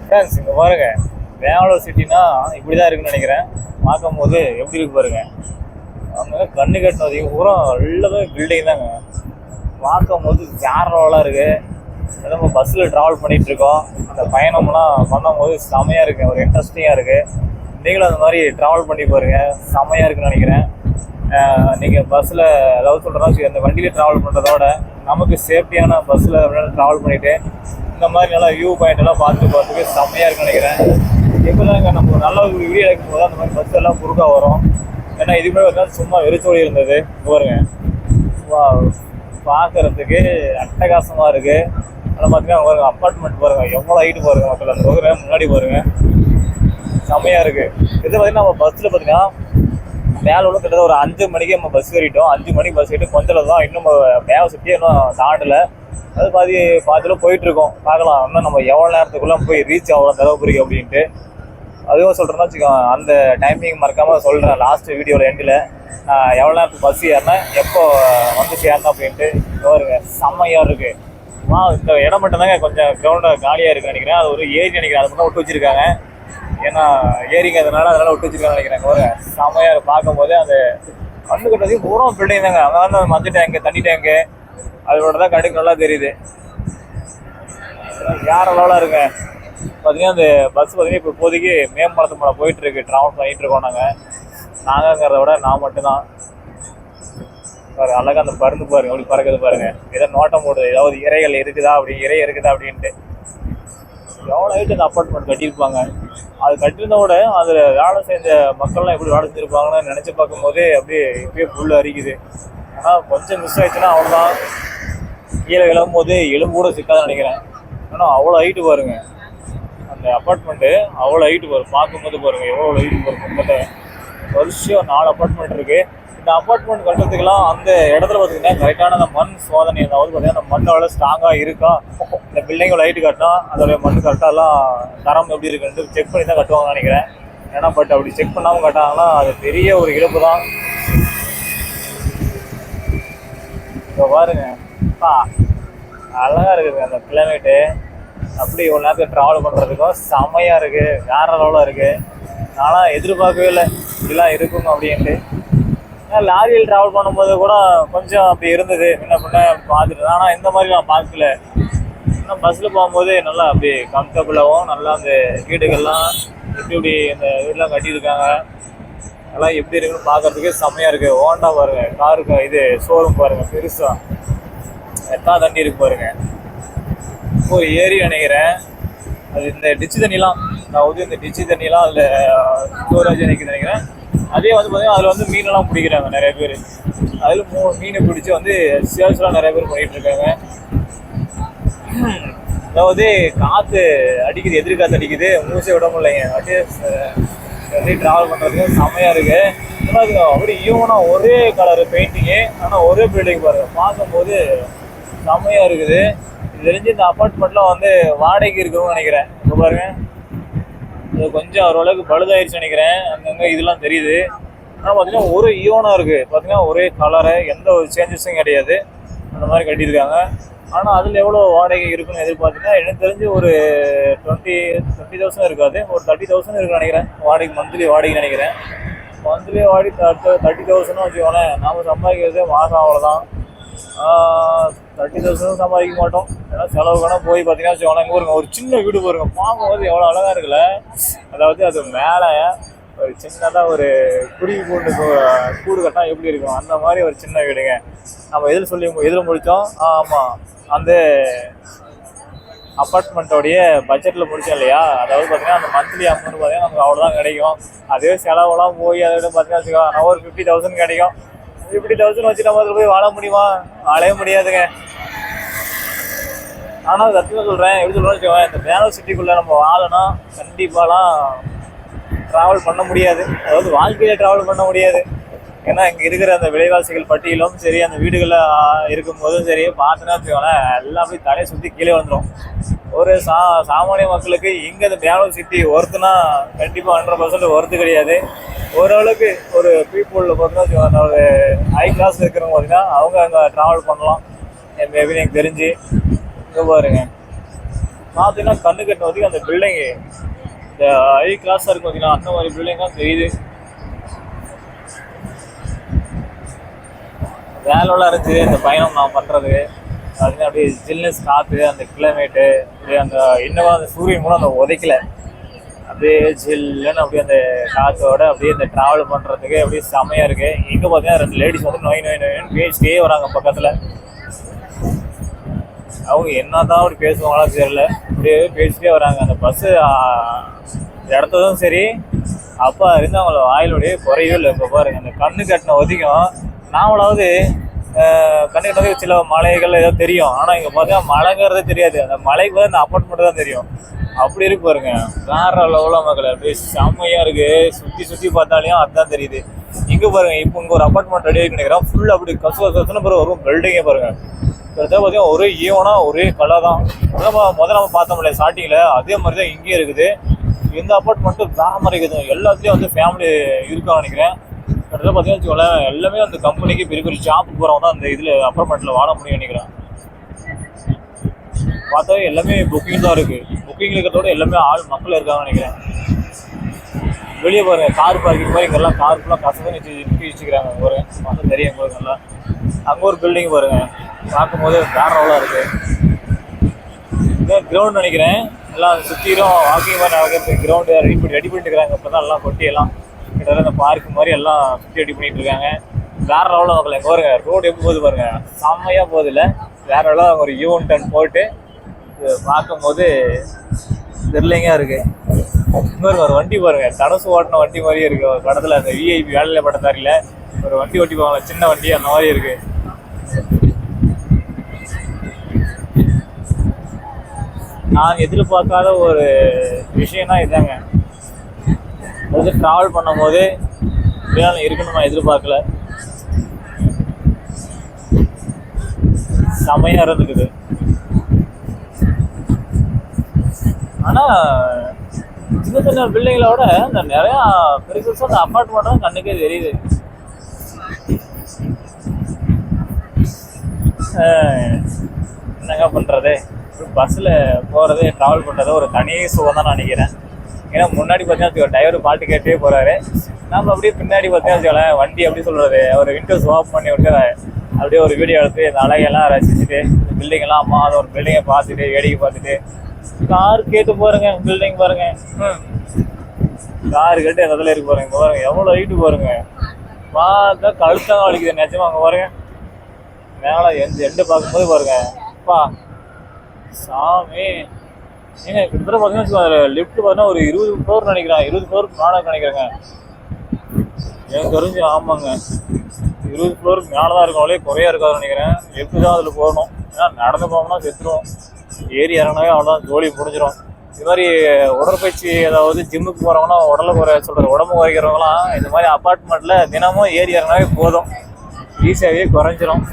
Friends இங்கே பாருங்க, பெங்களூர் சிட்டினா இப்படி தான் இருக்குன்னு நினைக்கிறேன். பார்க்கும் போது எப்படி இருக்கு பாருங்க. அவங்க கண்ணு கட்டினது பூரா எல்லாமே பில்டிங் தாங்க. பார்க்கும் போது வேற லெவலாக இருக்கு. நம்ம பஸ்ஸில் ட்ராவல் பண்ணிட்டு இருக்கோம். அந்த பயணம்லாம் பண்ணும்போது செமையாக இருக்கு, ஒரு இன்ட்ரெஸ்டிங்காக இருக்கு. நீங்களும் அந்த மாதிரி ட்ராவல் பண்ணி பாருங்க, செமையாக இருக்குன்னு நினைக்கிறேன். நீங்கள் பஸ்ஸில் அதாவது சொல்கிறதா அந்த வண்டியில் ட்ராவல் பண்ணுறதோட நமக்கு சேஃப்டியான பஸ்ஸில் ட்ராவல் பண்ணிவிட்டு இந்த மாதிரி நல்லா வியூ பாயிண்ட் எல்லாம் பார்த்துக்கு செம்மையாக இருக்குன்னு நினைக்கிறேன். எப்போ தாங்க நம்ம நல்ல ஒரு வீடியோ எடுக்கும் போது அந்த மாதிரி பஸ் எல்லாம் குறுக்காக வரும். ஏன்னா இதுக்கு வந்து சும்மா வெறிச்சோடி இருந்தது. பாருங்க, பார்க்கறதுக்கு அட்டகாசமாக இருக்குது. அதில் பார்த்தீங்கன்னா பாருங்க, அப்பார்ட்மெண்ட் பாருங்கள் எவ்வளோ ஹைட்டு பாருங்கள். மக்கள் அந்த ரோடு முன்னாடி பாருங்கள், செம்மையாக இருக்குது. இது பார்த்தீங்கன்னா நம்ம பஸ்ஸில் பார்த்தீங்கன்னா மேலே உள்ள கிட்டத்தட்ட ஒரு 5 மணிக்கு நம்ம பஸ் ஏறிட்டோம். 5 மணிக்கு பஸ் ஏறிட்டு கொஞ்சம் தான் இன்னும் மேலே சுற்றி இன்னும் தாண்டலை. அது பாதியில் போயிட்டுருக்கோம். பார்க்கலாம் இன்னும் நம்ம எவ்வளோ நேரத்துக்குள்ளே போய் ரீச் ஆகிறோம் தருமபுரி அப்படின்ட்டு. அதுவும் சொல்கிறேன்னா வச்சுக்கோங்க, அந்த டைமிங் மறக்காமல் சொல்கிறேன் லாஸ்ட் வீடியோவில் எண்டில். எவ்வளோ நேரத்துக்கு பஸ் ஏறினேன், எப்போ வந்து சேர்ந்தேன் அப்படின்ட்டு. வருங்க, செம்மையாக இருக்குது. இந்த இடம் மட்டும்தாங்க கொஞ்சம் கிரவுண்டாக காலியாக இருக்குன்னு நினைக்கிறேன். அது ஒரு ஏரி நினைக்கிறேன், அது மட்டும் விட்டு வச்சுருக்காங்க. ஏன்னா ஏரிங்கிறதுனால அதனால் விட்டு வச்சுருக்காங்க நினைக்கிறேன். ஒரு செம்மையாக பார்க்கும்போது அந்த கண்ணு கட்டுறதையும் பூரா பில்டிங் தாங்க. அங்கே வந்து மஞ்சள் டேங்கு, தண்ணி டேங்கு, அதோட தான் கடுக்கு நல்லா தெரியுது. வேற லெவலாக இருக்குங்க. பார்த்தீங்கன்னா அந்த பஸ் பார்த்தீங்கன்னா இப்போ இப்போதைக்கு மேம்பாலத்து மேலே போயிட்டுருக்கு, ட்ராவல் பண்ணிகிட்டு இருக்கோம். நாங்கங்கிறத விட நான் மட்டும்தான். பாரு அழகாக அந்த பருந்து பாருங்க, அப்படி பறக்குது பாருங்க. ஏதோ நோட்டம் போடுது, ஏதாவது இறைகள் இருக்குதா அப்படின்ட்டு. எவ்வளோ ஹைட்டு அந்த அப்பார்ட்மெண்ட் கட்டியிருப்பாங்க. அது கட்டியிருந்தோட அதில் வேலை செஞ்ச மக்கள்லாம் எப்படி வேலை செஞ்சுருப்பாங்கன்னு நினச்சி பார்க்கும்போதே அப்படியே இப்பயே புல் அரிக்குது. ஆனால் கொஞ்சம் மிஸ் ஆயிடுச்சுன்னா அவ்வளோதான். கீழே விழும்போது எலும்பு கூட சிக்காதுன்னு நினைக்கிறேன். ஆனால் அவ்வளோ ஹைட்டு பாருங்க அந்த அப்பார்ட்மெண்ட்டு, அவ்வளோ ஹைட்டு பாருங்க. பார்க்கும்போது பாருங்கள் எவ்வளோ ஹைட்டு பாருங்க. இந்த வருஷம் 4 அப்பார்ட்மெண்ட் இருக்குது. இந்த அப்பார்ட்மெண்ட் கட்டுறதுக்கெல்லாம் அந்த இடத்துல பார்த்தீங்கன்னா கரெக்டான அந்த மண் சோதனை, அதாவது பார்த்தீங்கன்னா அந்த மண்ணோட ஸ்ட்ராங்காக இருக்கா, இந்த பில்டிங்கோட ஹைட்டு கட்டினா அதோடைய மண் கரெக்டாலாம் தரம் எப்படி இருக்குன்னு செக் பண்ணி தான் கட்டுவாங்கன்னு நினைக்கிறேன். ஏன்னா பட் அப்படி செக் பண்ணாமல் கட்டாங்கன்னா அது பெரிய ஒரு இழப்பு தான். இப்போ பாருங்க, அழகாக இருக்குது அந்த கிளைமேட்டு. அப்படி இவ்வளோ நேரத்துக்கு ட்ராவல் பண்ணுறதுக்கும் செம்மையாக இருக்குது, வேற லெவலாக இருக்குது. நானும் எதிர்பார்க்கவே இல்லை இப்படிலாம் இருக்கும் அப்படின்ட்டு. லாரியில் ட்ராவல் பண்ணும்போது கூட கொஞ்சம் அப்படி இருந்தது, என்ன பண்ண பார்த்துட்டு. ஆனால் இந்த மாதிரி நான் பார்க்கல. ஆனால் பஸ்ஸில் போகும்போது நல்லா அப்படி கம்ஃபர்டபுளாகவும் நல்லா அந்த வீடுகள்லாம் எப்படி இந்த வீடெலாம் கட்டியிருக்காங்க, அதெல்லாம் எப்படி இருக்குன்னு பார்க்கறதுக்கு செம்மையாக இருக்குது. ஹோண்டா பாருங்க, காருக்கு இது ஷோரூம் பாருங்கள், பெருசாக எத்தா தண்ணி இருக்கு பாருங்க. ஒரு ஏரி நினைக்கிறேன். அது இந்த டிச்சு தண்ணிலாம், அதாவது இந்த டிச்சு தண்ணிலாம் அதில் ஸ்டோரேஜ் நினைக்கிறேன். அதே வந்து பார்த்தீங்கன்னா அதில் வந்து மீனெல்லாம் பிடிக்கிறாங்க நிறைய பேர். அதில் மீனை பிடிச்சி வந்து சேல்ஸ்லாம் நிறைய பேர் பண்ணிகிட்ருக்காங்க. அதாவது காற்று அடிக்குது, எதிர்காற்று அடிக்குது, மூச்சை விட முடியலைங்க. அப்படியே ட்ராவல் பண்ணுறதுக்கு செம்மையாக இருக்குது. அப்படி ஈவனாக ஒரே கலரு பெயிண்டிங்கு, ஆனால் ஒரே பில்டிங் பாருங்கள். பார்க்கும்போது செம்மையாக இருக்குது. இது தெரிஞ்சு இந்த அப்பார்ட்மெண்ட்லாம் வந்து வாடகைக்கு இருக்குன்னு நினைக்கிறேன். இப்போ பாருங்கள், இது கொஞ்சம் ஓரளவுக்கு பழுதாயிருச்சு நினைக்கிறேன். அங்கங்கே இதெல்லாம் தெரியுது. ஆனால் பார்த்தீங்கன்னா ஒரு ஈவனாக இருக்குது. பார்த்தீங்கன்னா ஒரே கலரு, எந்த ஒரு சேஞ்சஸும் கிடையாது. அந்த மாதிரி கட்டியிருக்காங்க. ஆனால் அதில் எவ்வளோ வாடகை இருக்குன்னு எதிர்பார்த்தீங்கன்னா எனக்கு தெரிஞ்சு ஒரு 20,000 இருக்காது, ஒரு 30,000 இருக்குன்னு நினைக்கிறேன். வாடகை மந்த்லி வாடகை நினைக்கிறேன். மந்த்லி வாடகை 30,000 வச்சுக்கோங்களேன். நாம் சம்பாதிக்கிறது மாதம் அவ்வளோதான். 30,000 சம்பாதிக்க மாட்டோம். ஏன்னா செலவுக்கான போய் பார்த்தீங்கன்னா வச்சுக்கோங்களேன். ஒரு சின்ன வீடு பாருங்க, பார்க்கும்போது எவ்வளோ அழகாக இருக்குல்ல. அதாவது அது மேலே ஒரு சின்னதாக ஒரு குருவி கூடு கட்டினா எப்படி இருக்கும், அந்த மாதிரி ஒரு சின்ன வீடுங்க. நம்ம எதில் முடித்தோம். ஆமாம், அந்த அப்பார்ட்மெண்ட்டோடைய பட்ஜெட்டில் முடித்தோம் இல்லையா. அதாவது பார்த்தீங்கன்னா அந்த மந்த்லி அமௌண்ட் பார்த்தீங்கன்னா நமக்கு அவ்வளோதான் கிடைக்கும். அதே செலவெல்லாம் போய் அதை விட பார்த்தீங்கன்னா வச்சுக்கோங்க ஒரு 50,000 கிடைக்கும். 50,000 வச்சு நம்ம அதில் போய் வாழ முடியுமா? வாழவே முடியாதுங்க. ஆனால் சத்தியமாக சொல்கிறேன், எப்படி சொல்கிறேன்னு வச்சுக்கோங்க, இந்த பெங்களூர் சிட்டிக்குள்ளே நம்ம வாழனா கண்டிப்பாலாம் ட்ராவல் பண்ண முடியாது. அதாவது வாழ்க்கையில் ட்ராவல் பண்ண முடியாது. ஏன்னா இங்கே இருக்கிற அந்த விலைவாசிகள் பட்டியலும் சரி, அந்த வீடுகளில் இருக்கும்போதும் சரி பார்த்தோன்னா வச்சுக்கோங்களேன், எல்லாம் போய் தலையை சுற்றி கீழே வந்துடும். ஒரு சாமானிய மக்களுக்கு இங்கே இந்த பெங்களூர் சிட்டி ஒர்த்துனா கண்டிப்பாக 100% ஒர்த்து கிடையாது. ஓரளவுக்கு ஒரு பீப்புளில் பார்த்தீங்கன்னா வச்சுக்கோங்க, ஒரு ஹை கிளாஸ் இருக்கிறவங்க பார்த்தீங்கன்னா அவங்க அங்கே ட்ராவல் பண்ணலாம் மேபி எனக்கு தெரிஞ்சு. இங்கே பாருங்க, பார்த்தீங்கன்னா கண்ணு கட்டின வரைக்கும் அந்த பில்டிங்கு இந்த ஹை கிளாஸாக இருக்கும் பார்த்தீங்கன்னா அந்த மாதிரி பில்டிங் தான் தெரியுது. வேலைலாம் இருந்துச்சு இந்த பயணம் நான் பண்ணுறது. அதுமாதிரி அப்படியே ஜில்னஸ் காற்று, அந்த கிளைமேட்டு, அப்படியே அந்த இன்னும் அந்த சூரியன் கூட அந்த உதைக்கல, அப்படியே ஜில்லுன்னு அப்படியே அந்த காற்றோட அப்படியே இந்த ட்ராவல் பண்ணுறதுக்கு அப்படியே செம்மையாக இருக்குது. இங்கே பார்த்தீங்கன்னா 2 லேடிஸ் வந்து நோய் நோய் நோயின்னு பேசிட்டே வராங்க பக்கத்தில். அவங்க என்ன தான் அப்படி பேசுவாங்களா தெரியல, அப்படியே பேசிட்டே வராங்க. அந்த பஸ்ஸு இடத்ததும் சரி அப்போ இருந்து அவங்கள வாயிலுடைய குறையவே இல்லை. இப்போ பாருங்க அந்த கண்ணு கட்டின ஒதிக்கும் நாமளாவது கண்ணு கட்டினது சில மலைகள் ஏதோ தெரியும், ஆனால் இங்கே பார்த்தீங்கன்னா மலைங்கிறதே தெரியாது. அந்த மலைக்கு வந்து அந்த அப்பார்ட்மெண்ட் தான் தெரியும். அப்படி இருக்கு பாருங்க, வேற லெவலாக மக்கள் அப்படியே செம்மையாக இருக்குது. சுற்றி பார்த்தாலையும் அதுதான் தெரியுது. இங்கே பாருங்க இப்போ இங்கே ஒரு அப்பார்ட்மெண்ட் ரெடி ஆகி நினைக்கிறோம். ஃபுல்லாக அப்படி கசுன்னு பிறகு வரும் பில்டிங்கே பாருங்க. பார்த்தீங்கன்னா ஒரே ஈவனா ஒரே கலர் தான். முதல்ல நம்ம பார்த்தோம்ல ஸ்டார்டிங்கில், அதே மாதிரி தான் இங்கேயும் இருக்குது. இந்த அப்பார்ட்மெண்ட்டு வேற மாதிரி இருக்குது. எல்லாத்துலேயும் வந்து ஃபேமிலி இருக்கான்னு நினைக்கிறேன். கிட்டத்தட்ட பார்த்தீங்கன்னா வச்சுக்கோங்களேன், எல்லாமே அந்த கம்பெனிக்கு பெரிய பெரிய ஜாப்புக்கு போகிறவங்க தான் அந்த இதில் அப்பார்ட்மெண்ட்டில் வாழ முடியும் நினைக்கிறேன். பார்த்தா எல்லாமே புக்கிங் தான் இருக்குது. புக்கிங் இருக்கிறதோட எல்லாமே மக்கள் இருக்காங்கன்னு நினைக்கிறேன். வெளியே பாருங்கள் கார் பார்க்கிங் மாதிரி இங்கெல்லாம் கார் ஃபுல்லாக கசதான் நிறுத்தி வச்சுக்கிறாங்க. ஒரு பார்த்தா தெரியும் போது நல்லா. அங்கே ஒரு பில்டிங் பாருங்கள், பார்க்கும்போது வேற லெவலாக இருக்குது. கிரவுண்ட் நினைக்கிறேன், எல்லாம் சுற்றிலும் வாக்கிங் மாதிரி நடக்கிறதுக்கு கிரவுண்டு ரெடி பண்ணிட்டு இருக்காங்க. இப்போ தான் எல்லாம் கொட்டியெல்லாம் கிட்டத்தட்ட இந்த பார்க்கு மாதிரி எல்லாம் சுற்றி ரெடி பண்ணிட்டு இருக்காங்க. வேற லெவலில் மக்கள் எங்கே பாருங்க ரோடு எப்படி போகுது பாருங்க, செம்மையாக போகுது இல்லை? வேற லெவலாக ஒரு யூன் டர்ன் போட்டு பார்க்கும்போது தெரியலைங்க இருக்குது. இன்னொரு ஒரு வண்டி பாருங்க, தனசு ஓட்டின வண்டி மாதிரியே இருக்குது. ஒரு படத்தில் அந்த விஐபி வேலையில் படத்தாரில் ஒரு வண்டி ஓட்டி போவாங்க, சின்ன வண்டி அந்த மாதிரி இருக்குது. நான் எதிர்பார்க்காத ஒரு விஷயம்னா இதாங்க, அது ட்ராவல் பண்ணும் போது இப்படிலாம் இருக்குன்னு நான் எதிர்பார்க்கல. செமையாக இருந்துக்குது. ஆனால் சின்ன சின்ன பில்டிங்களோட இந்த நிறையா பெருசு அந்த அப்பார்ட்மெண்ட் தான் கண்ணுக்கே தெரியுது. என்னங்க பண்ணுறது, பஸ்ஸில் போகிறது ட்ராவல் பண்ணுறது ஒரு தனி சுகம் தான் நான் நினைக்கிறேன். ஏன்னா முன்னாடி பார்த்தீங்கன்னா டிரைவர் பாட்டு கேட்டே போகிறாரு, நம்ம அப்படியே பின்னாடி பார்த்தீங்கன்னா வண்டி எப்படி சொல்கிறது, ஒரு விண்டோஸ் ஆஃப் பண்ணி விட்டு அப்படியே ஒரு வீடியோ எடுத்து இந்த அழகையெல்லாம் ரசிச்சுட்டு இந்த பில்டிங்கெல்லாம் அம்மா அதை ஒரு பில்டிங்கை பார்த்துட்டு வேடிக்கை பார்த்துட்டு கார் கேட்டு போகிறேங்க. பில்டிங் பாருங்க, காரு கேட்டு எதில் இருக்கு பாருங்க. இங்கே பாருங்க எவ்வளோ ஹைட்டு பாருங்க, பார்த்தா கழுத்தாக வலிக்குது நிஜமா. அங்கே பாருங்க மேலே எண்டு பார்க்கும்போது பாருங்க, அப்பா சாமி. ஏங்க கிட்டத்தட்ட பார்த்தீங்கன்னா லிஃப்ட் பார்த்தீங்கன்னா ஒரு 20 ஃப்ளோர் நினைக்கிறேன், 20 ஃப்ளோருக்கு மேலே நினைக்கிறேங்க எனக்கு தெரிஞ்சு. ஆமாங்க 20 ஃப்ளோருக்கு மேலே தான் இருக்கும், அவ்வளோ குறையா இருக்காதுன்னு நினைக்கிறேன். லிஃப்ட் தான் அதில் போகணும், ஏன்னா நடந்து போகணும்னா செத்துருவோம், ஏறி இறங்கினாவே அவ்வளோதான் ஜோலி முடிஞ்சிடும். இது மாதிரி உடற்பயிற்சி அதாவது ஜிம்முக்கு போகிறவங்கன்னா உடலை உடம்பு குறைக்கிறவங்களாம் இந்த மாதிரி அப்பார்ட்மெண்ட்டில் தினமும் ஏறி இறங்கினாவே போதும், ஈஸியாகவே குறைஞ்சிரும்.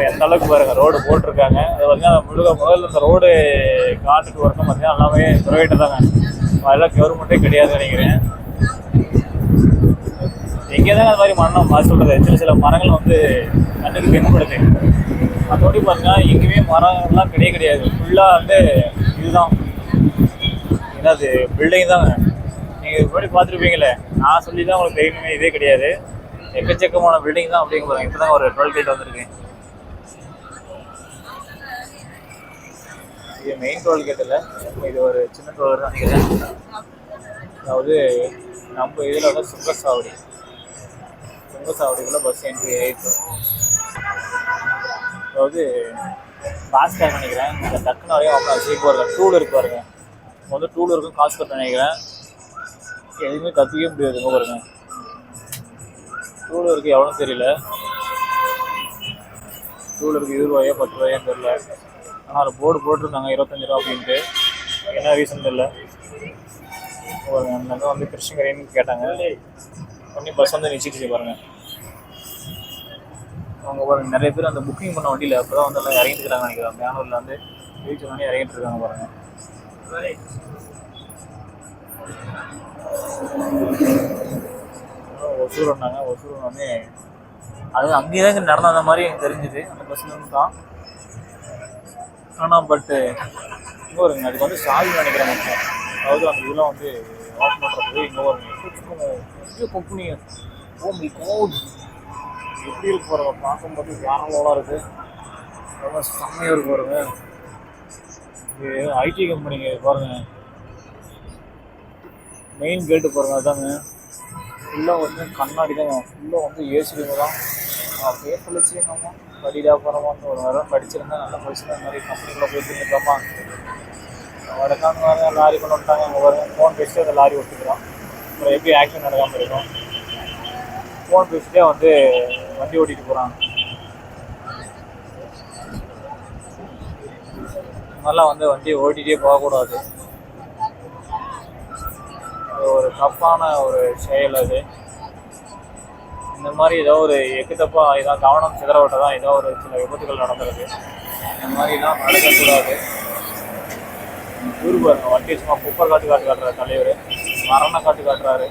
எந்த அளவுக்கு பாருங்க ரோடு போட்டிருக்காங்க. அது பார்த்தீங்கன்னா முதல்ல இந்த ரோடு காட்டுக்கு வரணும் பார்த்தீங்கன்னா எல்லாமே ப்ரைவேட்டு தாங்க, அதெல்லாம் கவர்மெண்ட்டே கிடையாதுன்னு நினைக்கிறேன். எங்கே தாங்க அது மாதிரி மரம் சொல்கிறது, சில மரங்கள் வந்து கண்ணுக்கு தென்படுது. மற்றபடி பார்த்தீங்கன்னா எங்கேயுமே மரங்கள்லாம் கிடையாது. ஃபுல்லாக வந்து இதுதான் என்னது பில்டிங் தாங்க. நீங்கள் இது முன்னாடி பார்த்துருப்பீங்களே, நான் சொல்லி தான் உங்களுக்கு தெரியுமே, இதே கிடையாது. எக்கச்சக்கமான பில்டிங் தான் அப்படிங்க பாருங்க. இப்போ தான் ஒரு 12 கேட் வந்திருக்கு. இது மெயின் டோல்கேட் இல்லை, இது ஒரு சின்ன டோல் தான் நினைக்கிறேன். அதாவது நம்ம இதில் வந்து சுங்கசாவடிக்குள்ளே பஸ் என்ட்ரி ஆகிட்டு, அதாவது ஃபாஸ்டாக நினைக்கிறேன். இந்த டக்குன்னு வரையும் அப்புறம் சீக்கிரம் பாருங்க டூல் இருக்கு பாருங்க, முதல்ல டூல் இருக்கும் காசு கட்ட நினைக்கிறேன். எதுவுமே கற்றுக்கவே முடியாதுங்க பாருங்க, டூல் இருக்குது எவ்வளோன்னு தெரியல. டூல் இருக்குது 20 ரூபாயோ 10 ரூபாயோன்னு தெரியல. ஆனால் அதில் போர்டு போட்டிருக்காங்க 25 ரூபா அப்படின்ட்டு, என்ன ரீசன் தெரியல. அங்கே வந்து கிருஷ்ணகிரின்னு கேட்டாங்க, பண்ணி பஸ் வந்து நிச்சயிச்சு பாருங்கள். அவங்க பாருங்கள் நிறைய பேர் அந்த புக்கிங் பண்ண வண்டியில் அப்போ தான் வந்து எல்லாம் இறங்கிட்டு இருக்காங்க நினைக்கிறேன். பெங்களூரில் வந்து ரீச் பண்ணி இறங்கிட்டு இருக்காங்க பாருங்கள். ஒசூர் வந்தாங்க, ஒசூர் வந்து அது அங்கேயே தான் நடந்த அந்த மாதிரி எனக்கு தெரிஞ்சுது. அந்த பஸ்லேருந்து தான் ஆனால் பட்டு இங்கே வருங்க அதுக்கு வந்து சாவி நினைக்கிறேன் மட்டும். அதாவது அந்த இதெல்லாம் வந்து ஆஃப் பண்ணுறது இங்கே வருங்க பெரிய கம்பெனி. ஓ கோட் எப்படி இருக்கு பாருங்க, பார்க்கும்போது வேறலாம் இருக்குது, ரொம்ப செம்மையாக இருக்கு பாருங்க. இது ஐடி கம்பெனிங்க பாருங்க. மெயின் கேட்டு பாருங்க, அதாங்க ஃபுல்லாக வந்து கண்ணாடி தாங்க, ஃபுல்லாக வந்து ஏசிடுங்க தான். அப்படியே படிச்சுருந்தோம்மா படிடா போகிறோமான்னு ஒரு நேரம் படிச்சிருந்தேன், நல்லா படிச்சுருந்தேன். இந்த மாதிரி கம்பெனிக்குள்ளே போயிட்டு இருந்தோம்மா வடக்காங்க லாரி கொண்டு வந்துட்டாங்க. அங்கே பாருங்க ஃபோன் பேசிட்டு அந்த லாரி ஒட்டிக்கிறோம். அப்புறம் எப்படி ஆக்சிடென்ட் நடக்காமல் இருக்கும், ஃபோன் பேசிட்டே வந்து வண்டி ஓட்டிகிட்டு போகிறாங்க. மாதிரிலாம் வந்து வண்டியை ஓட்டிகிட்டே போகக்கூடாது, அது ஒரு தப்பான ஒரு செயல். அது இந்த மாதிரி ஏதோ ஒரு எக்குத்தப்பாக இதான் கவனம் சிதறவிட்ட தான் ஏதோ ஒரு சில விபத்துகள் நடந்திருக்கு. இந்த மாதிரிலாம் நடக்கக்கூடாது. ஊர் பாருங்க, வண்டி சும்மா குப்பை காட்டுறாரு தலைவர், மரண காட்டுறாரு.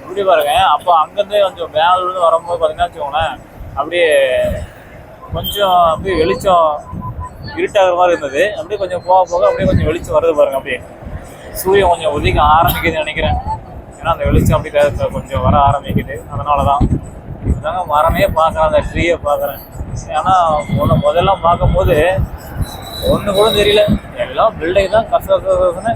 இப்படி பாருங்க. அப்போ அங்கேருந்தே கொஞ்சம் மேலேருந்து வரும்போது பார்த்தீங்கன்னா வச்சுக்கோங்களேன், அப்படியே கொஞ்சம் அப்படியே வெளிச்சம் இருட்டாகிற மாதிரி இருந்தது. அப்படியே கொஞ்சம் போக போக அப்படியே கொஞ்சம் வெளிச்சம் வருது பாருங்க. அப்படியே சூரியன் கொஞ்சம் உதிக்க ஆரம்பிக்குதுன்னு நினைக்கிறேன். ஏன்னா அந்த வெளிச்சம் அப்படி கொஞ்சம் வர ஆரம்பிக்குது. அதனால தான் இதாங்க மரமே பார்க்குறேன், அந்த ட்ரீயை பார்க்குறேன். ஏன்னா முதல்லாம் பார்க்கும்போது ஒன்று கூட தெரியல, எல்லாம் பில்டிங் தான் கஷ்டன்னு.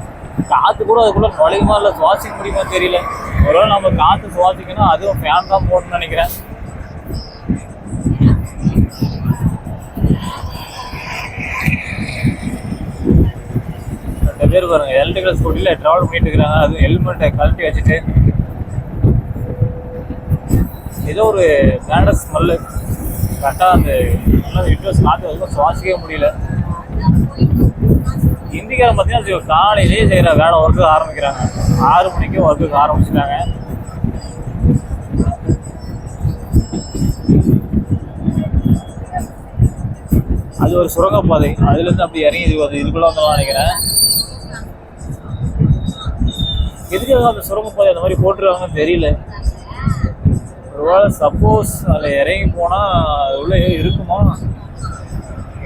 காற்று கூட அதுக்குள்ளே நுழையுமா இல்லை சுவாசிக்க முடியுமா தெரியல. ஒருவேளை நம்ம காற்று சுவாசிக்கணும், அதுவும் ஃபேன் தான் போடணும்னு நினைக்கிறேன். ரெண்டு பேர் பாருங்க எலக்ட்ரிக்கல் ஸ்கூட்டியில் ட்ராவல் பண்ணிட்டு இருக்கிறாங்க. அதுவும் ஹெல்மெட்டை கழட்டி வச்சுட்டு ஏதோ ஒரு பேட ஸ்மெல்லு. கரெக்டாக அந்த விண்டோஸ் காற்று வரைக்கும் சுவாசிக்கவே முடியல. இந்திக்காரன் பார்த்தீங்கன்னா காலையிலேயே செய்கிற வேலை ஒர்க்கு ஆரம்பிக்கிறாங்க. 6 மணிக்கு ஒர்க்குக்கு ஆரம்பிச்சிட்டாங்க. அது ஒரு சுரங்கப்பாதை, அதுலேருந்து அப்படி இறங்கி இதுக்குள்ள வந்தலாம் நினைக்கிறேன். எதுக்காக அந்த சுரங்கப்பாதை அந்த மாதிரி போட்டுருக்காங்கன்னு தெரியல. ஒருவேளை சப்போஸ் அதில் இறங்கி போனால் அது உள்ளே இருக்குமா,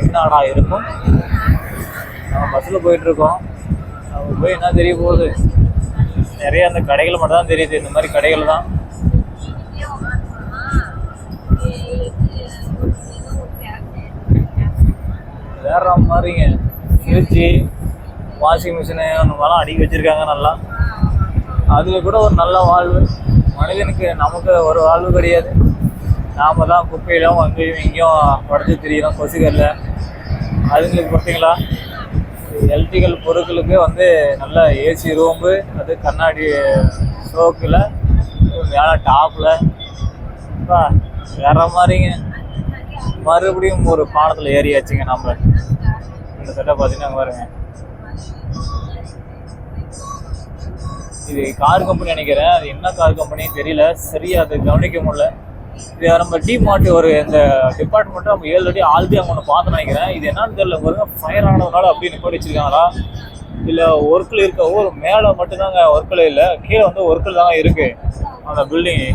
என்னடா இருக்கும். நம்ம பஸ்ஸில் போயிட்டுருக்கோம், நம்ம போய் என்ன தெரிய போகுது. நிறைய அந்த கடைகள் மட்டும் தான் தெரியுது, இந்த மாதிரி கடைகள் தான். வேற மாதிரிங்க ஃப்ரிட்ஜு, வாஷிங் மிஷினு அந்த மாதிரிலாம் அடிக்க வச்சுருக்காங்க நல்லா. அதில் கூட ஒரு நல்ல வாழ்வு மனிதனுக்கு. நமக்கு ஒரு வாழ்வு கிடையாது. நாம் தான் குப்பையிலும் அங்கேயும் இங்கேயும் உடச்சி திரியிறோம் கொசுக்கல்ல. அதுங்களுக்கு பார்த்தீங்களா, எலக்ட்ரிக்கல் பொருட்களுக்கு வந்து நல்ல ஏசி ரூம்பு, அது கண்ணாடி ஷோக்கில் மேலே டாப்பில் வேற மாதிரிங்க. மறுபடியும் ஒரு பாலத்தில் ஏறியாச்சுங்க நம்ம. இந்த சட்டை பார்த்தீங்கன்னா பாருங்க, இது கார் கம்பெனி நினைக்கிறேன். அது என்ன கார் கம்பெனின்னு தெரியல, சரியா அது கவனிக்க முடியல. இது நம்ம டிமார்ட் ஒரு இந்த டிபார்ட்மெண்ட்டு நம்ம 7 அடி ஆல்ரெடி அவங்க ஒன்று பார்த்து நினைக்கிறேன். இது என்னன்னு தெரியல பாருங்க, ஃபயர் ஆனதுனால அப்படி நிப்பாட்டி வச்சிருக்காங்களா இல்லை ஒர்க்கில் இருக்க ஊர் மேலே மட்டும்தாங்க ஒர்க்கில் இல்லை, கீழே வந்து ஒர்க்கில் தாங்க இருக்கு அந்த பில்டிங்.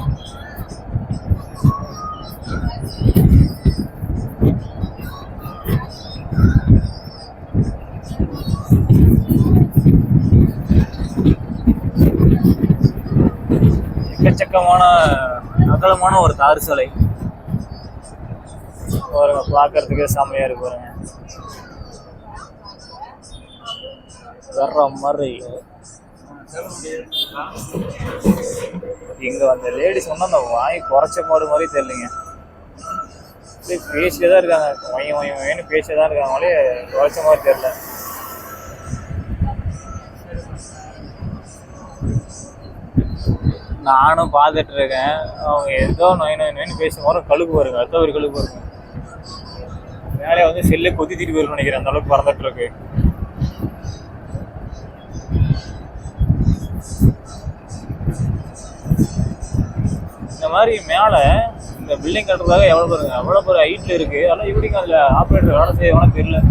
எக்கச்சக்கமான அகலமான ஒரு தார் சாலை பாருங்க, பார்க்கறதுக்கே செம்மையா இருக்கு பாருங்க. வர்ற மாதிரி இங்க அந்த லேடிஸ் ஒன்றும் அந்த வாய் குறைச்ச பாடு மாதிரி தெரியலைங்க. பேசிட்டே தான் இருக்காங்க, வயன்னு பேசிட்டே தான் இருக்காங்களே, குறைச்ச மாதிரி தெரியல. நானும் பார்த்துட்டு இருக்கேன். அவங்க ஏதோ நொயின் பேசும் போது கழுகு வருங்க, அடுத்த ஒரு கழுகு வருங்க. மேலே வந்து செல்லை கொத்தி தீட்டு போயிருக்கும் நினைக்கிறேன், அந்த அளவுக்கு பறந்துட்டு இருக்கு. இந்த மாதிரி மேலே இந்த பில்டிங் கட்டுறதாக எவ்வளோ பேர் ஹைட்டில் இருக்குது. அதெல்லாம் இப்படிங்க அதில் ஆப்ரேட்டர் வேலை செய்வானு தெரியல.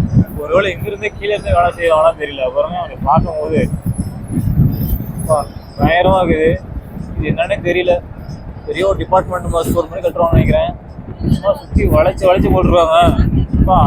ஒருவேளை இங்கிருந்தே கீழே இருந்தே வேலை செய்வானா தெரியல. அப்புறமே அவங்க பார்க்கும்போது பயங்கரமாக இருக்குது. இது என்னன்னே தெரியல. பெரிய ஒரு டிபார்ட்மெண்ட் ஸ்டோர் மாதிரி கட்டுறோம்னு நினைக்கிறேன். சும்மா சுற்றி வளைச்சு வளைச்சு போட்டுருக்காங்க. அப்பா